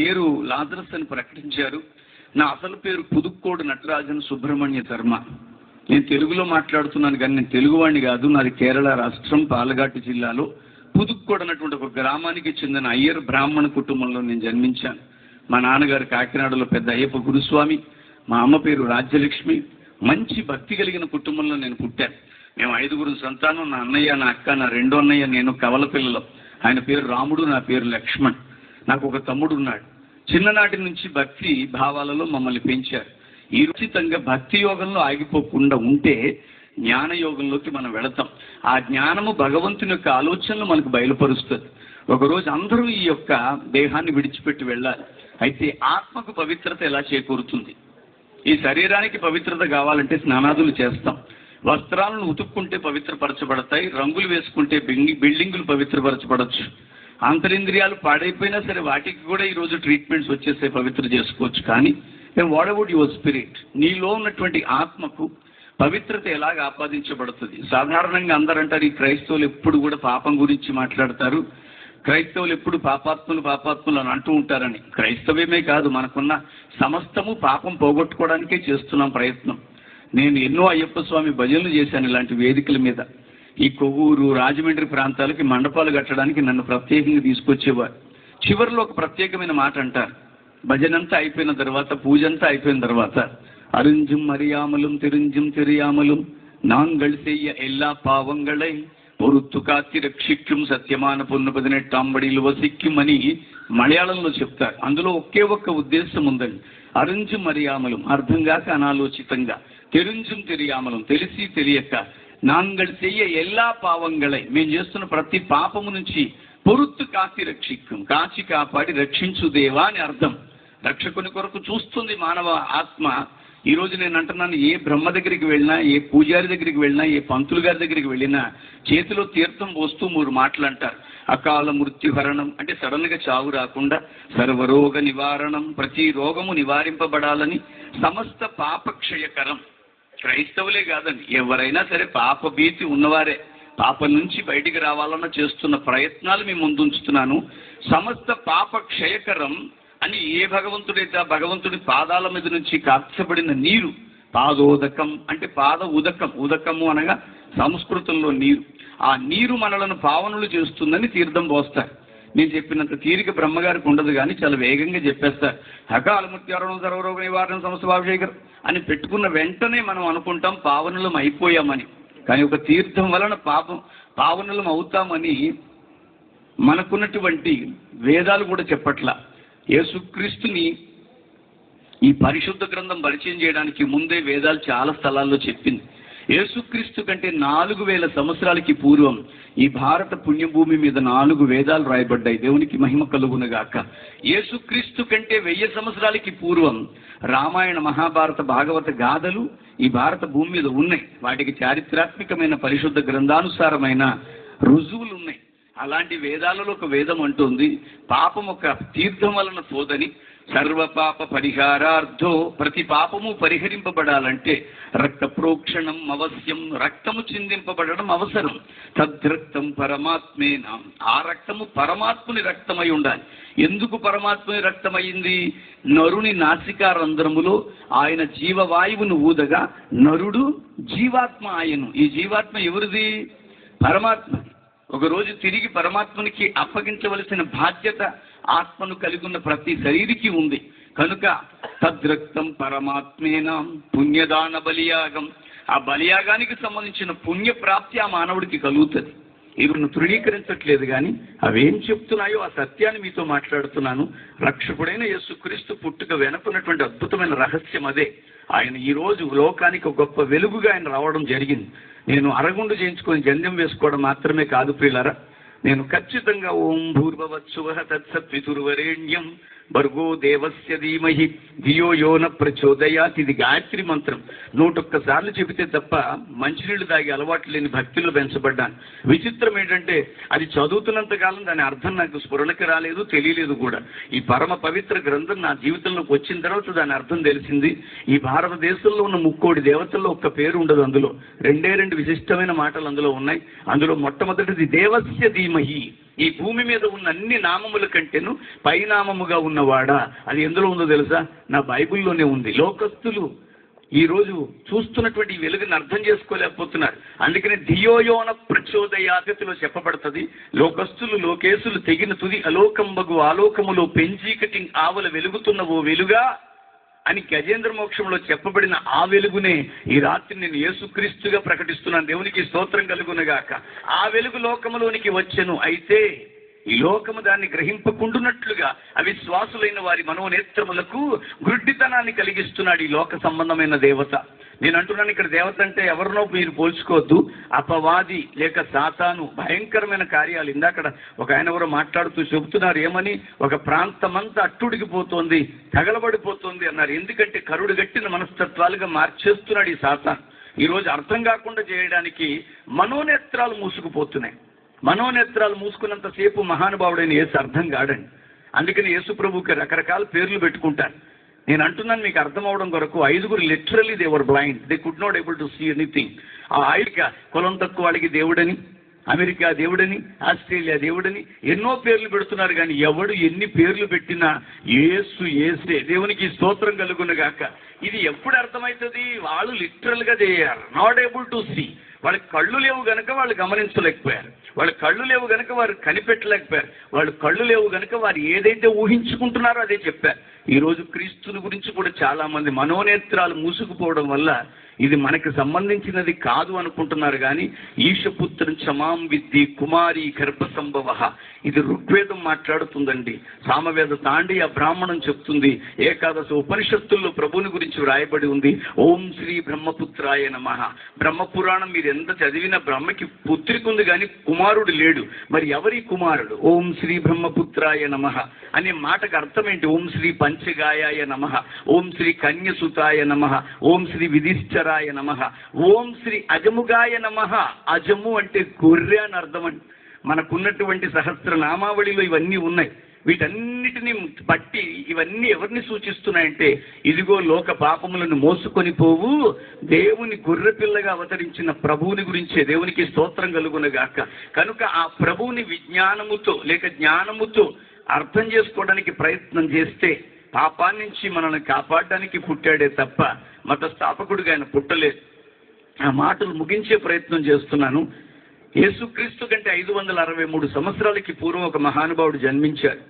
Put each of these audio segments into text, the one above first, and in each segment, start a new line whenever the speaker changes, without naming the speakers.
పేరు లాజరస్ అని ప్రకటించారు. నా అసలు పేరు పుదుక్కోడు నటరాజన్ సుబ్రహ్మణ్య శర్మ. నేను తెలుగులో మాట్లాడుతున్నాను కానీ నేను తెలుగువాడిని కాదు. నాది కేరళ రాష్ట్రం పాలఘాటు జిల్లాలో పుదుక్కోడు అన్నటువంటి ఒక గ్రామానికి చెందిన అయ్యర్ బ్రాహ్మణ కుటుంబంలో నేను జన్మించాను. మా నాన్నగారు కాకినాడలో పెద్ద అయ్యప్ప గురుస్వామి, మా అమ్మ పేరు రాజ్యలక్ష్మి. మంచి భక్తి కలిగిన కుటుంబంలో నేను పుట్టాను. మేము 5 సంతానం. నా అన్నయ్య, నా అక్క, నా రెండో అన్నయ్య, నేను కవల పిల్లలు. ఆయన పేరు రాముడు, నా పేరు లక్ష్మణ్. నాకు ఒక తమ్ముడు ఉన్నాడు. చిన్ననాటి నుంచి భక్తి భావాలలో మమ్మల్ని పెంచారు. ఈ ఉచితంగా భక్తి యోగంలో ఆగిపోకుండా ఉంటే జ్ఞాన యోగంలోకి మనం వెళతాం. ఆ జ్ఞానము భగవంతుని యొక్క ఆలోచనలు మనకు బయలుపరుస్తుంది. ఒకరోజు అందరూ ఈ యొక్క దేహాన్ని విడిచిపెట్టి వెళ్ళాలి. అయితే ఆత్మకు పవిత్రత ఎలా చేకూరుతుంది? ఈ శరీరానికి పవిత్రత కావాలంటే స్నానాదులు చేస్తాం. వస్త్రాలను ఉతుక్కుంటే పవిత్రపరచబడతాయి. రంగులు వేసుకుంటే బిల్డింగులు పవిత్రపరచబడచ్చు. అంతరింద్రియాలు పాడైపోయినా సరే వాటికి కూడా ఈరోజు ట్రీట్మెంట్స్ వచ్చేసే పవిత్ర చేసుకోవచ్చు. కానీ వాట్ అబౌట్ యువర్ స్పిరిట్? నీలో ఉన్నటువంటి ఆత్మకు పవిత్రత ఎలాగ ఆపాదించబడుతుంది? సాధారణంగా అందరంటారు ఈ క్రైస్తవులు ఎప్పుడు కూడా పాపం గురించి మాట్లాడతారు, క్రైస్తవులు ఎప్పుడు పాపాత్ములు అని అంటూ ఉంటారని. క్రైస్తవ్యమే కాదు, మనకున్న సమస్తము పాపం పోగొట్టుకోవడానికే చేస్తున్నాం ప్రయత్నం. నేను ఎన్నో అయ్యప్ప స్వామి భజనలు చేశాను ఇలాంటి వేదికల మీద. ఈ కొవ్వూరు, రాజమండ్రి ప్రాంతాలకి మండపాలు కట్టడానికి నన్ను ప్రత్యేకంగా తీసుకొచ్చేవారు. చివరిలో ఒక ప్రత్యేకమైన మాట అంటారు. భజనంతా అయిపోయిన తర్వాత, పూజంతా అయిపోయిన తర్వాత, అరుంజుం அறியாமலும் தெரிஞ்சும் தெரியாமலும் நாங்கள் செய்ய எல்லா பாவங்களை பொறுத்து காத்து రక్షిక్కుం సత్యమాన పొన్ను 18 బడిలో వసిక్కుం అని మలయాళంలో చెప్తారు. అందులో ఒకే ఒక్క ఉద్దేశం ఉందండి. అరుంజుం அறியாமலும் అర్థం కాక అనాలోచితంగా, తెరుంజుం తెలియామలం తెలిసి తెలియక, నాంగల్ చెయ్య ఎల్లా పావంగళై మేము చేస్తున్న ప్రతి పాపము నుంచి పొరుత్తు కాచి రక్షిక్కుం కాచి కాపాడి రక్షించు దేవా అని అర్థం. రక్షకుని కొరకు చూస్తుంది మానవ ఆత్మ. ఈరోజు నేను అంటున్నాను, ఏ బ్రహ్మ దగ్గరికి వెళ్ళినా, ఏ పూజారి దగ్గరికి వెళ్ళినా, ఏ పంతులు గారి దగ్గరికి వెళ్ళినా చేతిలో తీర్థం పోస్తూ 3 మాటలు అంటారు. అకాల మృత్యుహరణం అంటే సడన్గా చావు రాకుండా, సర్వరోగ నివారణం ప్రతి రోగము నివారింపబడాలని, సమస్త పాపక్షయకరం. క్రైస్తవులే కాదండి, ఎవరైనా సరే పాప భీతి ఉన్నవారే. పాపం నుంచి బయటికి రావాలన్న చేస్తున్న ప్రయత్నాలు మీ ముందుంచుతున్నాను. సమస్త పాప క్షయకరం అని ఏ భగవంతుడైతే ఆ భగవంతుడి పాదాల మీద నుంచి కార్చబడిన నీరు, పాదోదకం అంటే పాద ఉదకం, ఉదకము అనగా సంస్కృతంలో నీరు. ఆ నీరు మనలను పావనులు చేస్తుందని తీర్థం పోస్తారు. నేను చెప్పినంత తీరిక బ్రహ్మగారికి ఉండదు కానీ చాలా వేగంగా చెప్పేస్తారు. అకాల మృత్యుహరణం సర్వరోగ నివారణ సమస్తభాభిషేకరం అని పెట్టుకున్న వెంటనే మనం అనుకుంటాం పావనులం అయిపోయామని. కానీ ఒక తీర్థం వలన పావనులం అవుతామని మనకున్నటువంటి వేదాలు కూడా చెప్పట్లా. యేసుక్రీస్తుని ఈ పరిశుద్ధ గ్రంథం పరిచయం చేయడానికి ముందే వేదాలు చాలా స్థలాల్లో చెప్పింది. యేసుక్రీస్తు కంటే 4000 సంవత్సరాలకి పూర్వం ఈ భారత పుణ్యభూమి మీద 4 వేదాలు రాయబడ్డాయి. దేవునికి మహిమ కలుగునుగాక. యేసుక్రీస్తు కంటే 1000 సంవత్సరాలకి పూర్వం రామాయణ, మహాభారత, భాగవత గాథలు ఈ భారత భూమి మీద ఉన్నాయి. వాటికి చారిత్రాత్మకమైన పరిశుద్ధ గ్రంథానుసారమైన రుజువులు ఉన్నాయి. అలాంటి వేదాలలో ఒక వేదం అంటుంది, పాపం ఒక తీర్థం వలన పోదని, సర్వపాప పరిహారార్థో ప్రతి పాపము పరిహరింపబడాలంటే రక్త ప్రోక్షణం అవశ్యం, రక్తము చిందింపబడడం అవసరం. తద్రక్తం పరమాత్మేనా, ఆ రక్తము పరమాత్ముని రక్తమై ఉండాలి. ఎందుకు పరమాత్ముని రక్తమైంది? నరుని నాసికా రంధ్రములో ఆయన జీవవాయువును ఊదగా నరుడు జీవాత్మ ఆయను. ఈ జీవాత్మ ఎవరిది? పరమాత్మది. ఒకరోజు తిరిగి పరమాత్మనికి అప్పగించవలసిన బాధ్యత ఆత్మను కలిగి ఉన్న ప్రతి శరీరికి ఉంది. కనుక తద్రక్తం పరమాత్మేనా పుణ్యదాన బలియాగం, ఆ బలియాగానికి సంబంధించిన పుణ్యప్రాప్తి ఆ మానవుడికి కలుగుతుంది. ఇవి తృణీకరించట్లేదు కానీ అవేం చెప్తున్నాయో ఆ సత్యాన్ని మీతో మాట్లాడుతున్నాను. రక్షకుడైన యేసుక్రీస్తు పుట్టుక వెనుకున్నటువంటి అద్భుతమైన రహస్యం అదే. ఆయన ఈరోజు లోకానికి ఒక గొప్ప వెలుగుగా ఆయన రావడం జరిగింది. నేను అరగుండు చేయించుకొని జంధ్యం వేసుకోవడం మాత్రమే కాదు ప్రియులారా, నేను ఖచ్చితంగా ఓం భూర్భవత్సువః తత్సత్వితుర్వరేణ్యం భర్గో దేవస్య ధీమహి ధియో యో న ప్రచోదయాత్. ఇది గాయత్రి మంత్రం 101 సార్లు చెబితే తప్ప మంచినీళ్ళు తాగి అలవాటు లేని భక్తిలో పెంచబడ్డాను. విచిత్రం ఏంటంటే అది చదువుతున్నంత కాలం దాని అర్థం నాకు స్ఫురణకి రాలేదు, తెలియలేదు కూడా. ఈ పరమ పవిత్ర గ్రంథం నా జీవితంలోకి వచ్చిన తర్వాత దాని అర్థం తెలిసింది. ఈ భారతదేశంలో ఉన్న 3 దేవతల్లో ఒక్క పేరు ఉండదు. అందులో 2 విశిష్టమైన మాటలు అందులో ఉన్నాయి. అందులో మొట్టమొదటిది దేవస్య ధీమహి. ఈ భూమి మీద ఉన్న అన్ని నామముల కంటేను పైనామముగా ఉన్నవాడా, అది ఎందులో ఉందో తెలుసా? నా బైబిల్లోనే ఉంది. లోకస్తులు ఈరోజు చూస్తున్నటువంటి ఈ వెలుగుని అర్థం చేసుకోలేకపోతున్నారు. అందుకనే ధియోయోన ప్రచోదయాగతిలో చెప్పబడుతుంది, లోకస్తులు లోకేశులు తెగిన తుది అలోకంబగు ఆలోకములో పెంచీకటి ఆవల వెలుగుతున్న ఓ వెలుగా అని గజేంద్ర మోక్షంలో చెప్పబడిన ఆ వెలుగునే ఈ రాత్రి నేను యేసుక్రీస్తుగా ప్రకటిస్తున్నాను. దేవునికి స్తోత్రం కలుగునుగాక. ఆ వెలుగు లోకములోనికి వచ్చెను. అయితే ఈ లోకము దాన్ని గ్రహింపకుండునట్లుగా అవిశ్వాసులైన వారి మనోనేత్రములకు గుడ్డితనాన్ని కలిగిస్తున్నాడు ఈ లోక సంబంధమైన దేవత. నేను అంటున్నాను, ఇక్కడ దేవత అంటే ఎవరినో మీరు పోల్చుకోవద్దు. అపవాది లేక సాతాను భయంకరమైన కార్యాలు. ఇందాక ఒక ఆయన ఎవరో మాట్లాడుతూ చెబుతున్నారు, ఏమని, ఒక ప్రాంతమంతా అట్టుడికిపోతోంది, తగలబడిపోతుంది అన్నారు. ఎందుకంటే కరుడు గట్టిన మనస్తత్వాలుగా మార్చేస్తున్నాడు ఈ సాతాను. ఈరోజు అర్థం కాకుండా చేయడానికి మనోనేత్రాలు మూసుకుపోతున్నాయి. మనోనేత్రాలు మూసుకున్నంతసేపు మహానుభావుడైన యేసు అర్థం కాడండి. అందుకని యేసు ప్రభుకి రకరకాల పేర్లు పెట్టుకుంటారు. నేను అంటున్నాను మీకు అర్థం అవడం కొరకు, 5 literally they were blind, they could not able to see anything. ఆ 5 కులం తక్కువ వాళ్ళకి దేవుడని, అమెరికా దేవుడని, ఆస్ట్రేలియా దేవుడని ఎన్నో పేర్లు పెడుతున్నారు. కానీ ఎవడు ఎన్ని పేర్లు పెట్టినా యేసు యేసే. దేవునికి స్తోత్రం కలుగునుగాక. ఇది ఎప్పుడు అర్థమవుతుంది? వాళ్ళు లిటరల్గా they are not able to see. వాళ్ళకి కళ్ళు లేవు గనక వాళ్ళు గమనించలేకపోయారు. వాళ్ళ కళ్ళు లేవు గనక వారు కనిపెట్టలేకపోయారు. వాళ్ళు కళ్ళు లేవు గనక వారు ఏదైతే ఊహించుకుంటున్నారో అదే చెప్పారు. ఈరోజు క్రీస్తుని గురించి కూడా చాలా మంది మనోనేత్రాలు మూసుకుపోవడం వల్ల ఇది మనకి సంబంధించినది కాదు అనుకుంటున్నారు. కానీ ఈశపుత్రం చమాం విద్ది కుమారి గర్భ సంభవ, ఇది ఋగ్వేదం మాట్లాడుతుందండి. సామవేద తాండియ బ్రాహ్మణం చెప్తుంది. ఏకాదశ ఉపనిషత్తుల్లో ప్రభుని గురించి వ్రాయబడి ఉంది. ఓం శ్రీ బ్రహ్మపుత్రాయ నమః. బ్రహ్మపురాణం మీరు ఎంత చదివినా బ్రహ్మకి పుత్రిక ఉంది కానీ కుమారుడు లేడు. మరి ఎవరి కుమారుడు? ఓం శ్రీ బ్రహ్మపుత్రాయ నమః అనే మాటకు అర్థం ఏంటి? ఓం శ్రీ పంచగాయాయ నమః, ఓం శ్రీ కన్యసుతాయ నమః, ఓం శ్రీ విధిశ్చరాయ నమః, ఓం శ్రీ అజముగాయ నమః. అజము అంటే గొర్రె అని అర్థం అండి. మనకున్నటువంటి సహస్రనామావళిలో ఇవన్నీ ఉన్నాయి. వీటన్నిటిని బట్టి ఇవన్నీ ఎవరిని సూచిస్తున్నాయంటే, ఇదిగో లోక పాపములను మోసుకొని పోవు దేవుని గొర్రెపిల్లగా అవతరించిన ప్రభువుని గురించే. దేవునికి స్తోత్రం కలుగునుగాక. కనుక ఆ ప్రభువుని విజ్ఞానముతో లేక జ్ఞానముతో అర్థం చేసుకోవడానికి ప్రయత్నం చేస్తే పాపాన్ని నుంచి మనల్ని కాపాడడానికి పుట్టాడే తప్ప మత స్థాపకుడిగా ఆయన పుట్టలేదు. ఆ మాటలు ముగించే ప్రయత్నం చేస్తున్నాను. యేసుక్రీస్తు కంటే 563 సంవత్సరాలకి పూర్వం ఒక మహానుభావుడు జన్మించాడు.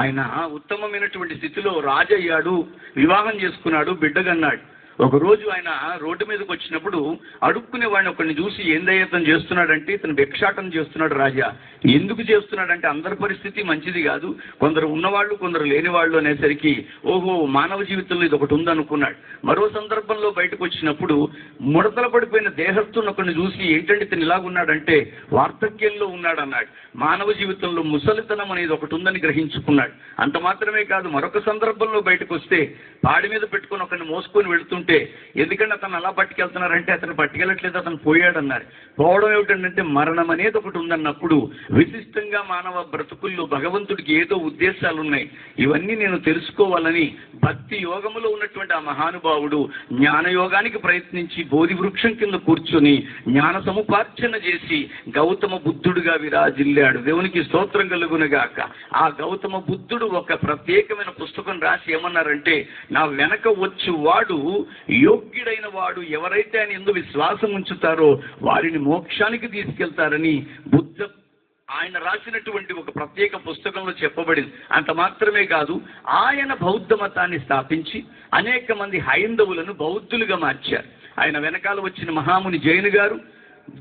ఆయన ఉత్తమమైనటువంటి స్థితిలో రాజయ్యాడు, వివాహం చేసుకున్నాడు, బిడ్డగన్నాడు. ఒకరోజు ఆయన రోడ్డు మీదకి వచ్చినప్పుడు అడుక్కునే వాడిని ఒకరిని చూసి, ఏందయ్య ఇతను చేస్తున్నాడంటే, ఇతను భిక్షాటన చేస్తున్నాడు రాజా. ఎందుకు చేస్తున్నాడంటే, అందరి పరిస్థితి మంచిది కాదు, కొందరు ఉన్నవాళ్ళు కొందరు లేనివాళ్ళు అనేసరికి ఓహో మానవ జీవితంలో ఇది ఒకటి ఉందనుకున్నాడు. మరో సందర్భంలో బయటకు వచ్చినప్పుడు ముడతల పడిపోయిన దేహస్తున్న ఒకరిని చూసి, ఏంటంటే ఇతను ఇలాగున్నాడంటే వార్ధక్యంలో ఉన్నాడన్నాడు. మానవ జీవితంలో ముసలితనం అనేది ఒకటి ఉందని గ్రహించుకున్నాడు. అంత మాత్రమే కాదు, మరొక సందర్భంలో బయటకు వస్తే పాడి మీద పెట్టుకొని ఒకరిని మోసుకొని వెళుతుంటే, ఎందుకంటే అతను అలా పట్టుకెళ్తున్నారంటే అతను పట్టుకెళ్ళట్లేదు, అతను పోయాడన్నారు. పోవడం ఏమిటంటే మరణం అనేది ఒకటి ఉందన్నప్పుడు విశిష్టంగా మానవ బ్రతుకుల్లో భగవంతుడికి ఏదో ఉద్దేశాలు ఉన్నాయి. ఇవన్నీ నేను తెలుసుకోవాలని భక్తి యోగములో ఉన్నటువంటి ఆ మహానుభావుడు జ్ఞానయోగానికి ప్రయత్నించి బోధి వృక్షం కింద కూర్చొని జ్ఞాన సముపార్జన చేసి గౌతమ బుద్ధుడుగా విరాజిల్లాడు. దేవునికి స్తోత్రం కలుగునుగాక. ఆ గౌతమ బుద్ధుడు ఒక ప్రత్యేకమైన పుస్తకం రాసి ఏమన్నారంటే, నా వెనక వచ్చు వాడు యోగ్యుడైన వాడు, ఎవరైతే ఆయన యందు విశ్వాసం ఉంచుతారో వారిని మోక్షానికి తీసుకెళ్తారని ఆయన రాసినటువంటి ఒక ప్రత్యేక పుస్తకంలో చెప్పబడింది. అంత మాత్రమే కాదు, ఆయన బౌద్ధ మతాన్ని స్థాపించి అనేక మంది హైందవులను బౌద్ధులుగా మార్చారు. ఆయన వెనకాల వచ్చిన మహాముని జైను గారు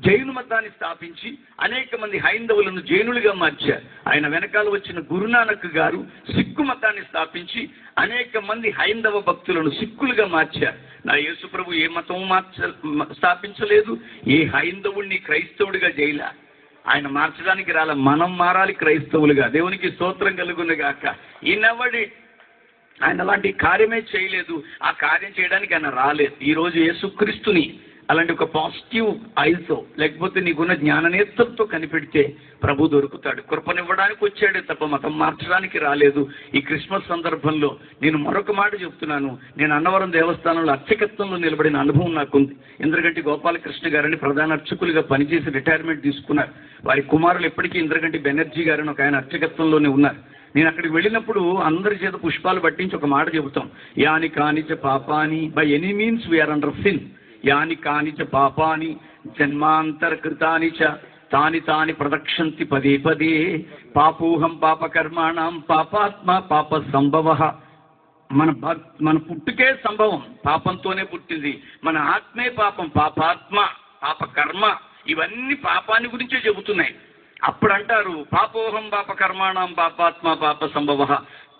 జైను మతాన్ని స్థాపించి అనేక మంది హైందవులను జైనులుగా మార్చారు. ఆయన వెనకాల వచ్చిన గురునానక్ గారు సిక్కు మతాన్ని స్థాపించి అనేక మంది హైందవ భక్తులను సిక్కులుగా మార్చారు. నా యేసు ప్రభు ఏ మతం స్థాపించలేదు, ఏ హైందవుడిని క్రైస్తవుడిగా చేయలే. ఆయన మార్చడానికి రాలే, మనం మారాలి క్రైస్తవులుగా. దేవునికి స్తోత్రం కలుగునుగాక. ఈయనెవడి ఆయన అలాంటి కార్యమే చేయలేదు, ఆ కార్యం చేయడానికి ఆయన రాలేదు. ఈరోజు యేసుక్రీస్తుని అలాంటి ఒక పాజిటివ్ ఐతో లేకపోతే నీకున్న జ్ఞాననేత్రంతో కనిపెడితే ప్రభు దొరుకుతాడు. కృపనివ్వడానికి వచ్చాడే తప్ప మతం మార్చడానికి రాలేదు. ఈ క్రిస్మస్ సందర్భంలో నేను మరొక మాట చెప్తున్నాను. నేను అన్నవరం దేవస్థానంలో అర్చకత్వంలో నిలబడిన అనుభవం నాకుంది. ఇంద్రగంటి గోపాలకృష్ణ గారని ప్రధాన అర్చకులుగా పనిచేసి రిటైర్మెంట్ తీసుకున్నారు. వారి కుమారులు ఎప్పటికీ ఇంద్రగంటి బెనర్జీ గారని ఒక ఆయన అర్చకత్వంలోనే ఉన్నారు. నేను అక్కడికి వెళ్ళినప్పుడు అందరి చేత పుష్పాలు పట్టించి ఒక మాట చెబుతాం, యాని కానిచ పాపాని by any means we are under sin, యాని కానిచ పాపాని జన్మాంతరకృతాని చ తాని తాని ప్రదక్షంతి పదే పదే పాపోహం పాపకర్మాణం పాపాత్మ పాప సంభవ. మన పుట్టుకే సంభవం, పాపంతోనే పుట్టింది. మన ఆత్మే పాపం, పాపాత్మ పాపకర్మ, ఇవన్నీ పాపాన్ని గురించే చెబుతున్నాయి. అప్పుడు అంటారు పాపోహం పాపకర్మాణం పాపాత్మ పాప సంభవ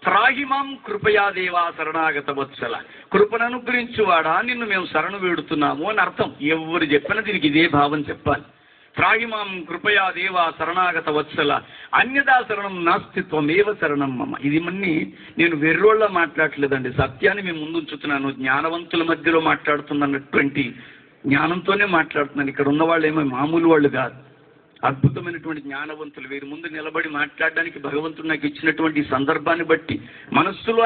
త్రాహిమాం కృపయా దేవా శరణాగత వత్సల. కృపను అనుగ్రహించువాడా నిన్ను మేము శరణు వేడుతున్నాము అని అర్థం. ఎవరు చెప్పినా దీనికి ఇదే భావం చెప్పాలి. త్రాహిమాం కృపయా దేవా శరణాగత వత్సల అన్యదా శరణం నాస్తిత్వమేవ శరణం మమ. ఇది మన్ని నేను వెర్రోళ్ళ మాట్లాడలేదండి, సత్యాన్ని మేము ముందుంచుతున్నాను. జ్ఞానవంతుల మధ్యలో మాట్లాడుతున్నటువంటి జ్ఞానంతోనే మాట్లాడుతున్నాను. ఇక్కడ ఉన్న వాళ్ళు ఏమో మామూలు వాళ్ళు కాదు, అద్భుతమైనటువంటి జ్ఞానవంతులు. వీరి ముందు నిలబడి మాట్లాడడానికి భగవంతుడు నాకు ఇచ్చినటువంటి సందర్భాన్ని బట్టి మనస్సులో